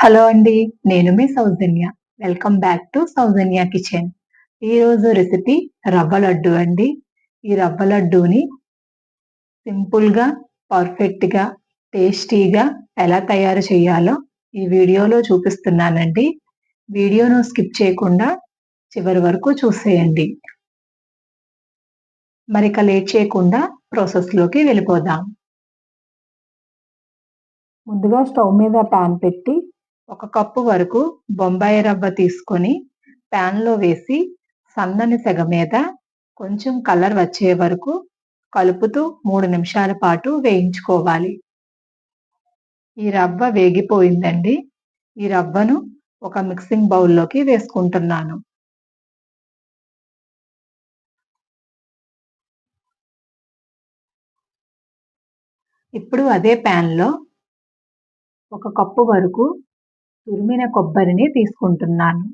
Hello అండి. నేను మీ Sowjanya. Welcome back to Sowjanya kitchen. ఈరోజు రెసిపీ రవ్వ లడ్డు అండి. ఈ రవ్వ లడ్డూని సింపుల్‌గా, పర్ఫెక్ట్‌గా, టేస్టీగా ఎలా తయారు చేయాలో ఈ వీడియోలో చూపిస్తున్నానండి. వీడియోను స్కిప్ చేయకుండా చివరి వరకు చూసేయండి. మరిక లేట్ చేయకుండా ప్రాసెస్‌లోకి వెళ్ళిపోదాం. ముందుగా స్టవ్ మీద పాన్ పెట్టి 1 కప్పు వరకు బొంబాయి రవ్వ తీసుకొని పాన్‌లో వేసి సన్నని సెగ మీద కొంచెం కలర్ వచ్చే వరకు కలుపుతూ 3 నిమిషాల పాటు వేయించుకోవాలి. ఈ రవ్వ వేగిపోయిందండి. ఈ రవ్వను ఒక మిక్సింగ్ బౌల్‌లోకి వేసుకుంటున్నాను. ఇప్పుడు అదే పాన్‌లో 1 కప్పు వరకు తురిమిన కొబ్బరిని తీసుకుంటున్నాను.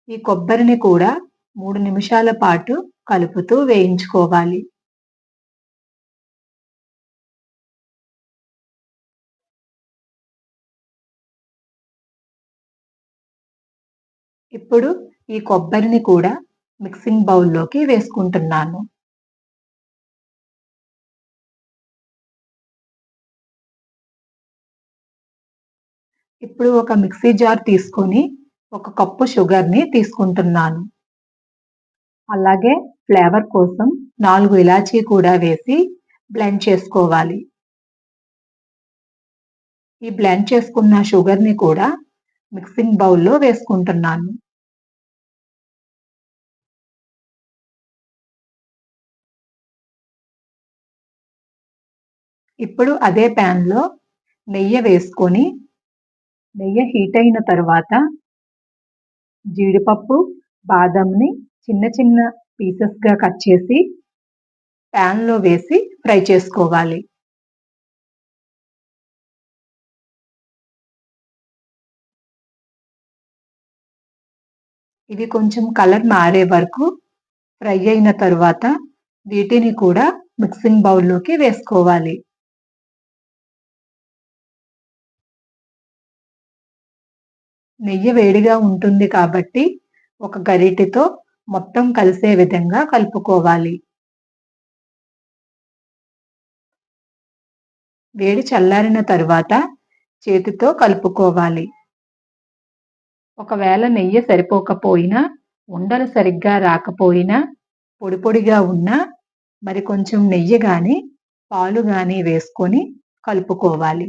ఈ కొబ్బరిని కూడా 3 నిమిషాల పాటు కలుపుతూ వేయించుకోవాలి. ఇప్పుడు ఈ కొబ్బరిని కూడా మిక్సింగ్ బౌల్‌లోకి వేసుకుంటున్నాను. ఇప్పుడు ఒక మిక్సీ జార్ తీసుకొని 1 కప్పు షుగర్‌ని తీసుకుంటున్నాను. అలాగే ఫ్లేవర్ కోసం 4 ఇలాచీ కూడా వేసి బ్లెండ్ చేసుకోవాలి. ఈ బ్లెండ్ చేసుకున్న షుగర్‌ని కూడా మిక్సింగ్ బౌల్‌లో వేసుకుంటున్నాను. ఇప్పుడు అదే పాన్‌లో నెయ్యి వేసుకొని నెయ్యి హీట్ అయిన తర్వాత జీడిపప్పు, బాదంని చిన్న చిన్న పీసెస్‌గా కట్ చేసి పాన్‌లో వేసి ఫ్రై చేసుకోవాలి. ఇవి కొంచెం కలర్ మారే వరకు ఫ్రై అయిన తరువాత వీటిని కూడా మిక్సింగ్ బౌల్‌లోకి వేసుకోవాలి. నెయ్యి వేడిగా ఉంటుంది కాబట్టి ఒక గరిటెతో మొత్తం కలిసే విధంగా కలుపుకోవాలి. వేడి చల్లారిన తరువాత చేతితో కలుపుకోవాలి. ఒకవేళ నెయ్యి సరిపోకపోయినా, ఉండలు సరిగ్గా రాకపోయినా, పొడి పొడిగా ఉన్నా మరి కొంచెం నెయ్యి గాని, పాలు గాని వేసుకొని కలుపుకోవాలి.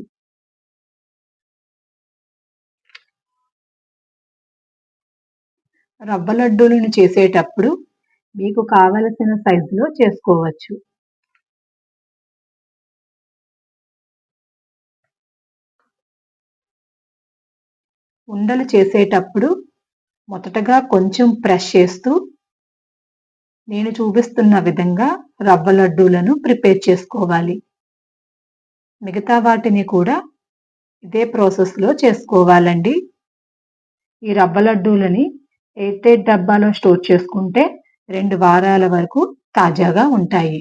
రవ్వ లడ్డూలను చేసేటప్పుడు మీకు కావలసిన సైజులో చేసుకోవచ్చు. ఉండలు చేసేటప్పుడు మొదటగా కొంచెం ప్రెస్ చేస్తూ నేను చూపిస్తున్న విధంగా రవ్వ లడ్డూలను ప్రిపేర్ చేసుకోవాలి. మిగతా వాటిని కూడా ఇదే ప్రాసెస్‌లో చేసుకోవాలండి. ఈ రవ్వ లడ్డూలని ఎయిర్ టైట్ డబ్బాలో స్టోర్ చేసుకుంటే 2 వారాల వరకు తాజాగా ఉంటాయి.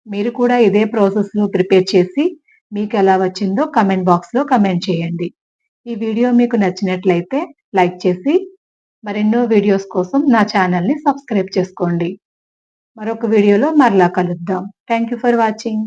మీరు కూడా ఇదే ప్రాసెస్‌లో ప్రిపేర్ చేసి మీకెలా వచ్చిందో కామెంట్ బాక్స్‌లో కామెంట్ చేయండి. ఈ వీడియో మీకు నచ్చినట్లయితే లైక్ చేసి మరెన్నో వీడియోస్ కోసం నా ఛానల్‌ని సబ్స్క్రైబ్ చేసుకోండి. మరొక వీడియోలో మరలా కలుద్దాం. Thank you for watching.